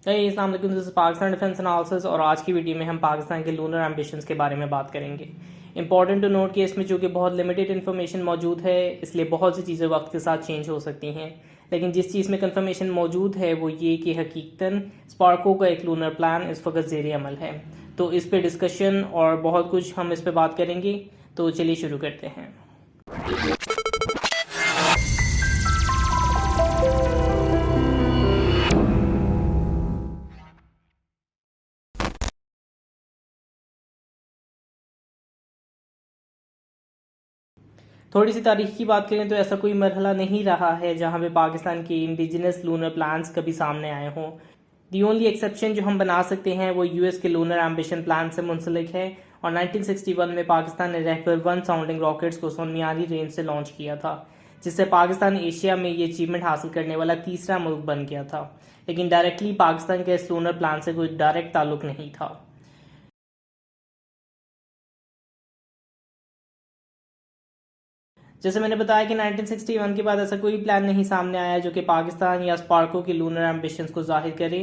अस्सलाम वालेकुम, this is Pakistan defence analysis और आज की वीडियो में हम पाकिस्तान के लूनर एम्बिशंस के बारे में बात करेंगे। इंपॉर्टेंट टू नोट कि इसमें चूंकि बहुत लिमिटेड इन्फॉर्मेशन मौजूद है, इसलिए बहुत सी चीज़ें वक्त के साथ चेंज हो सकती हैं। लेकिन जिस चीज़ में कंफर्मेशन मौजूद है वो ये कि हकीकतन स्पार्को का एक लूनर प्लान इस वक्त ज़ेर अमल है। तो इस पर डिस्कशन और बहुत कुछ हम इस पर बात करेंगे। तो चलिए शुरू करते हैं। थोड़ी सी तारीख की बात करें तो ऐसा कोई मरहला नहीं रहा है जहां पे पाकिस्तान के इंडिजिनस लूनर प्लान्स कभी सामने आए हों। दी ओनली एक्सेप्शन जो हम बना सकते हैं वो यूएस के लूनर एम्बिशन प्लान से मुंसलिक है और 1961 में पाकिस्तान ने रहबर 1 साउंडिंग रॉकेट्स को सोनमियाली रेंज से लॉन्च किया था, जिससे पाकिस्तान एशिया में ये अचीवमेंट हासिल करने वाला तीसरा मुल्क बन गया था। लेकिन डायरेक्टली पाकिस्तान के इस लूनर प्लान से कोई डायरेक्ट ताल्लुक नहीं था। जैसे मैंने बताया कि 1961 के बाद ऐसा कोई प्लान नहीं सामने आया जो कि पाकिस्तान या स्पार्को के लूनर एम्बिशंस को जाहिर करे।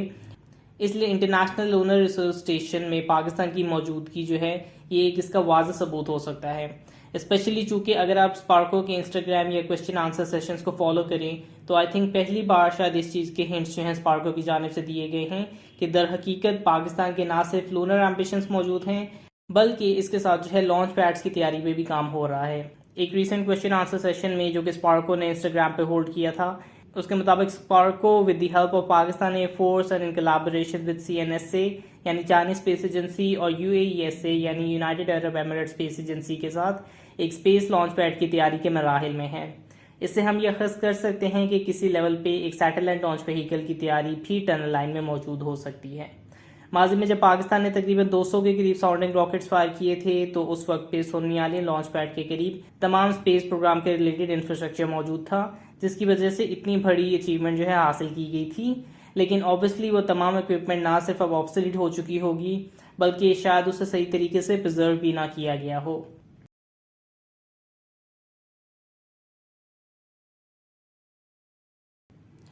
इसलिए इंटरनेशनल लूनर रिसर्च स्टेशन में पाकिस्तान की मौजूदगी जो है ये एक इसका वाज़ेह सबूत हो सकता है। स्पेशली चूंकि अगर आप स्पार्को के इंस्टाग्राम या क्वेश्चन आंसर सेशंस को फॉलो करें तो आई थिंक पहली बार शायद इस चीज़ के हिंट्स जो हैं स्पार्को की जानिब से दिए गए हैं कि दर हकीकत पाकिस्तान के ना सिर्फ लूनर एम्बिशंस मौजूद हैं बल्कि इसके साथ जो है लॉन्च पैड्स की तैयारी में भी काम हो रहा है। एक रीसेंट क्वेश्चन आंसर सेशन में जो कि स्पार्को ने इंस्टाग्राम पे होल्ड किया था, उसके मुताबिक SUPARCO with the help of Pakistan air force and in collaboration with CNSA यानी चाइनीज स्पेस एजेंसी और यूएईएसए यानी United Arab Emirates space agency के साथ एक स्पेस लॉन्च पैड की तैयारी के मराहिल में है। इससे हम यह खस कर सकते हैं कि किसी लेवल पे एक सैटेलाइट लॉन्च व्हीकल की तैयारी भी टनल लाइन में मौजूद हो सकती है। माजी में जब पाकिस्तान ने तकरीबन 200 के करीब साउंडिंग रॉकेट्स फायर किए थे तो उस वक्त पे सोनमियाली लॉन्च पैड के करीब तमाम स्पेस प्रोग्राम के रिलेटेड इंफ्रास्ट्रक्चर मौजूद था, जिसकी वजह से इतनी बड़ी अचीवमेंट जो है हासिल की गई थी। लेकिन ऑब्वियसली वो तमाम इक्विपमेंट ना सिर्फ अब ऑब्सोलीट हो चुकी होगी बल्कि शायद उसे सही तरीके से प्रिजर्व भी ना किया गया हो।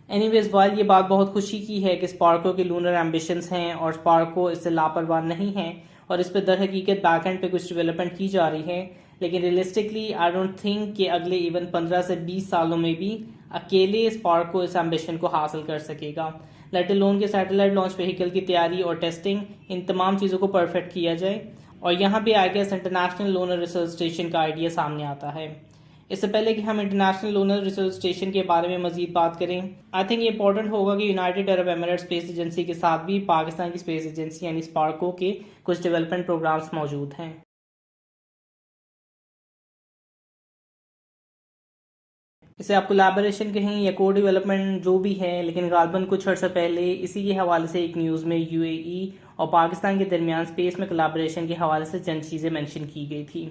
एनीवेज वाइल ये बात बहुत खुशी की है कि स्पार्को के लूनर एम्बिशंस हैं और स्पार्को इससे लापरवाह नहीं है और इस पर दर हकीकत बैकएंड पे कुछ डेवलपमेंट की जा रही है। लेकिन रियलिस्टिकली आई डोंट थिंक कि अगले इवन 15 से 20 सालों में भी अकेले स्पार्को इस एम्बिशन को हासिल कर सकेगा। लेट अलोन के सैटेलाइट लॉन्च व्हीकल की तैयारी और टेस्टिंग, इन तमाम चीज़ों को परफेक्ट किया जाए और यहाँ पे I guess international lunar research station का आइडिया सामने आता है। इससे पहले कि हम इंटरनेशनल लूनर रिसर्च स्टेशन के बारे में मजीद बात करें, आई थिंक ये इंपॉर्टेंट होगा कि United Arab Emirates space agency के साथ भी पाकिस्तान की स्पेस एजेंसी यानी स्पार्को के कुछ डेवलपमेंट प्रोग्राम्स मौजूद हैं। इसे आप कोलैबोरेशन कहें या को डेवलपमेंट जो भी है, लेकिन गालबन कुछ अर्सा पहले इसी के हवाले से एक न्यूज़ में यूएई और पाकिस्तान के दरमियान स्पेस में कोलैबोरेशन के हवाले से चंद चीज़ें मेंशन की गई थी।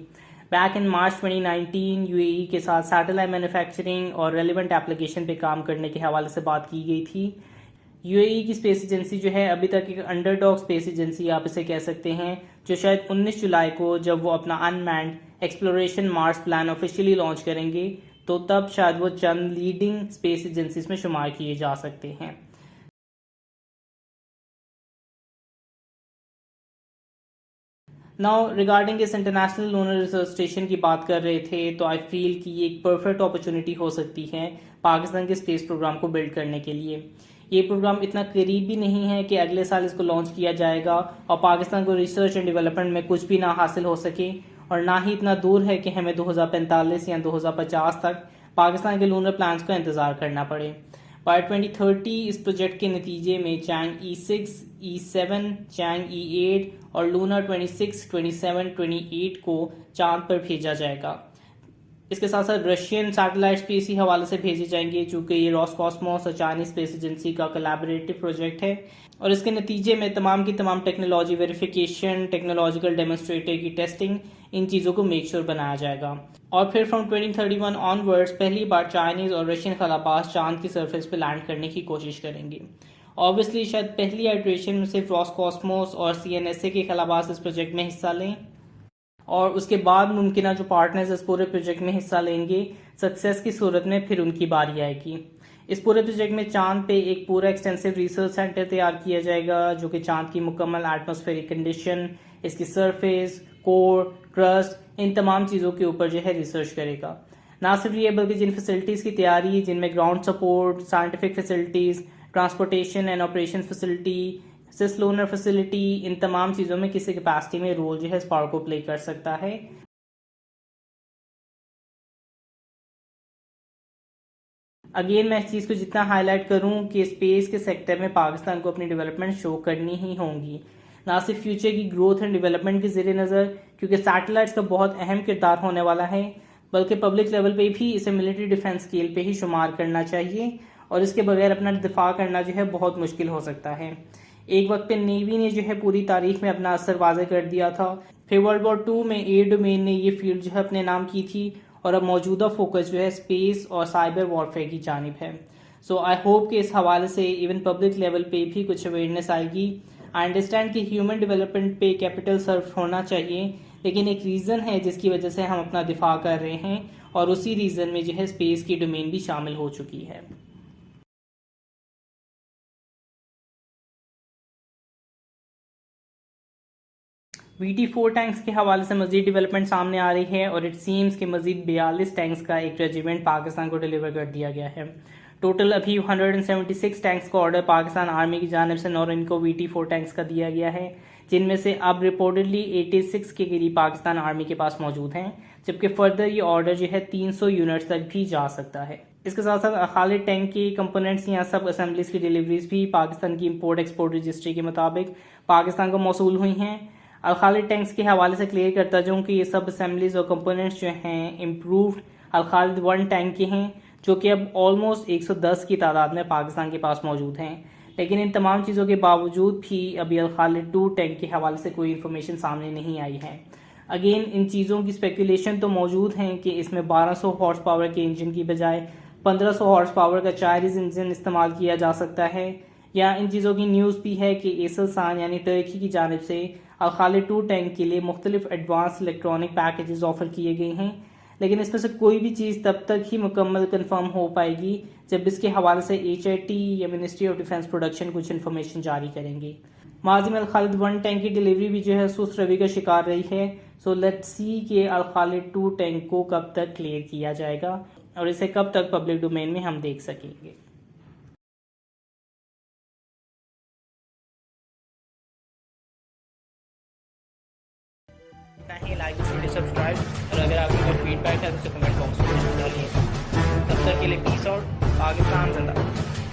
बैक इन मार्च 2019 यूएई के साथ सैटेलाइट मैन्युफैक्चरिंग और रेलिवेंट एप्लीकेशन पे काम करने के हवाले से बात की गई थी। यूएई की स्पेस एजेंसी जो है अभी तक एक अंडरडॉग स्पेस एजेंसी आप इसे कह सकते हैं, जो शायद 19 जुलाई को जब वो अपना unmanned exploration Mars plan officially launch करेंगे तो तब शायद वो चंद लीडिंग स्पेस एजेंसीज में शुमार किए जा सकते हैं। नाउ रिगार्डिंग इस इंटरनेशनल लूनर रिसर्च स्टेशन की बात कर रहे थे तो आई फील कि ये एक परफेक्ट अपॉर्चुनिटी हो सकती है पाकिस्तान के स्पेस प्रोग्राम को बिल्ड करने के लिए। ये प्रोग्राम इतना करीब भी नहीं है कि अगले साल इसको लॉन्च किया जाएगा और पाकिस्तान को रिसर्च एंड डेवलपमेंट में कुछ भी ना हासिल हो सके, और ना ही इतना दूर है कि हमें 2045 या 2050 तक पाकिस्तान के लूनर प्लान्स का इंतज़ार करना पड़े। बाय 2030 इस प्रोजेक्ट के नतीजे में Chang E6, E7, Chang E8 और लूनर 26, 27, 28 को चांद पर भेजा जाएगा। इसके साथ साथ रशियन सैटेलाइट्स भी इसी हवाले से भेजे जाएंगे, चूँकि ये रॉसकॉस्मोस और चाइनीज स्पेस एजेंसी का कोलैबोरेटिव प्रोजेक्ट है और इसके नतीजे में तमाम की तमाम टेक्नोलॉजी वेरिफिकेशन, टेक्नोलॉजिकल डेमोन्स्ट्रेटर की टेस्टिंग, इन चीज़ों को मेक श्योर बनाया जाएगा। और फिर फ्रॉम 2031 ऑनवर्ड्स पहली बार चाइनीज और रशियन खलाबाज चांद की सरफेस पर लैंड करने की कोशिश करेंगे। ऑब्वियसली शायद पहली आइट्रेशन में सिर्फ रॉसकॉस्मोस और सीएनएसए के खलाबाज इस प्रोजेक्ट में हिस्सा लें और उसके बाद मुमकिन जो पार्टनर्स इस पूरे प्रोजेक्ट में हिस्सा लेंगे सक्सेस की सूरत में फिर उनकी बारी आएगी। इस पूरे प्रोजेक्ट में चांद पे एक पूरा एक्सटेंसिव रिसर्च सेंटर तैयार किया जाएगा जो कि चांद की मुकम्मल एटमॉस्फेरिक कंडीशन, इसकी सरफेस, कोर, क्रस्ट, इन तमाम चीज़ों के ऊपर जो है रिसर्च करेगा। ना सिर्फ ये बल्कि जिन फैसिलिटीज़ की तैयारी जिनमें ground support, scientific facilities, transportation and operation facility, cislunar facility, इन तमाम चीज़ों में किसी कैपेसिटी में रोल जो है स्पार्को प्ले कर सकता है। अगेन मैं इस चीज़ को जितना हाईलाइट करूं कि स्पेस के सेक्टर में पाकिस्तान को अपनी डेवलपमेंट शो करनी ही होंगी, ना सिर्फ फ्यूचर की ग्रोथ एंड डेवलपमेंट के ज़रिए नज़र, क्योंकि सैटेलाइट्स का बहुत अहम किरदार होने वाला है, बल्कि पब्लिक लेवल पे भी इसे मिलिट्री डिफेंस स्केल पे ही शुमार करना चाहिए और इसके बगैर अपना दिफा करना जो है बहुत मुश्किल हो सकता है। एक वक्त पे नेवी ने जो है पूरी तारीख में अपना असर वाज़े कर दिया था, फिर वर्ल्ड वॉर 2 में एयर डोमेन ने ये फील्ड जो है अपने नाम की थी और अब मौजूदा फोकस जो है स्पेस और साइबर वॉरफेयर की जानिब है। सो आई होप कि इस हवाले से इवन पब्लिक लेवल पे भी कुछ अवेयरनेस आएगी। आई अंडरस्टैंड कि ह्यूमन डेवलपमेंट पे कैपिटल सर्व होना चाहिए, लेकिन एक रीज़न है जिसकी वजह से हम अपना दिफा कर रहे हैं और उसी रीज़न में जो है स्पेस की डोमेन भी शामिल हो चुकी है। VT4 टैंक्स के हवाले से मजीद डेवलपमेंट सामने आ रही है और इट सीम्स कि मजीद 42 टैंक्स का एक रेजिमेंट पाकिस्तान को डिलीवर कर दिया गया है। टोटल अभी 176 टैंक्स का ऑर्डर पाकिस्तान आर्मी की जानिब से नौरन को VT4 टैंक्स का दिया गया है, जिनमें से अब रिपोर्टेडली 86 के करीब पाकिस्तान आर्मी के पास मौजूद हैं, जबकि फर्दर ये ऑर्डर जो है 300 यूनिट्स तक भी जा सकता है। इसके साथ साथ खालिद टैंक की कंपोनेंट्स या सब असेंबलीज की डिलीवरीज भी पाकिस्तान की इंपोर्ट एक्सपोर्ट रजिस्ट्री के मुताबिक पाकिस्तान को मौसूल हुई हैं। अल-खालिद टैंक्स के हवाले से क्लियर करता जाऊँ कि ये सब असेंबलीज और कंपोनेंट्स जो हैं इम्प्रूव्ड अल-खालिद 1 टैंक के हैं, जो कि अब ऑलमोस्ट 110 की तादाद में पाकिस्तान के पास मौजूद हैं। लेकिन इन तमाम चीज़ों के बावजूद भी अभी अल-खालिद 2 टैंक के हवाले से कोई इन्फॉर्मेशन सामने नहीं आई है। अगेन इन चीज़ों की स्पेकुलेशन तो मौजूद हैं कि इसमें 1200 हॉर्स पावर के इंजन की बजाय 1500 हॉर्स पावर का चाइनीज इंजन इस्तेमाल किया जा सकता है, या इन चीज़ों की न्यूज़ भी है कि एसलसान यानी टर्की की जानिब से अल-खालिद 2 टैंक के लिए मुख्तलिफ एडवांस इलेक्ट्रॉनिक पैकेजेस ऑफर किए गए हैं, लेकिन इसमें से कोई भी चीज़ तब तक ही मुकम्मल कंफर्म हो पाएगी जब इसके हवाले से HIT या मिनिस्ट्री ऑफ डिफेंस प्रोडक्शन कुछ इन्फॉर्मेशन जारी करेंगे। माजी में अल-खालिद 1 टैंक की डिलीवरी भी जो है सुस्त रवि का शिकार रही है। सो लेट्स सी कि अल-खालिद 2 टैंक को कब तक क्लियर किया जाएगा और इसे कब तक पब्लिक डोमेन में हम देख सकेंगे। लाइक वीडियो सब्सक्राइब और अगर आपको कोई फीडबैक है तो उसे कमेंट बॉक्स में डालिए। तब तक के लिए पीस आउट, पाकिस्तान जिंदाबाद।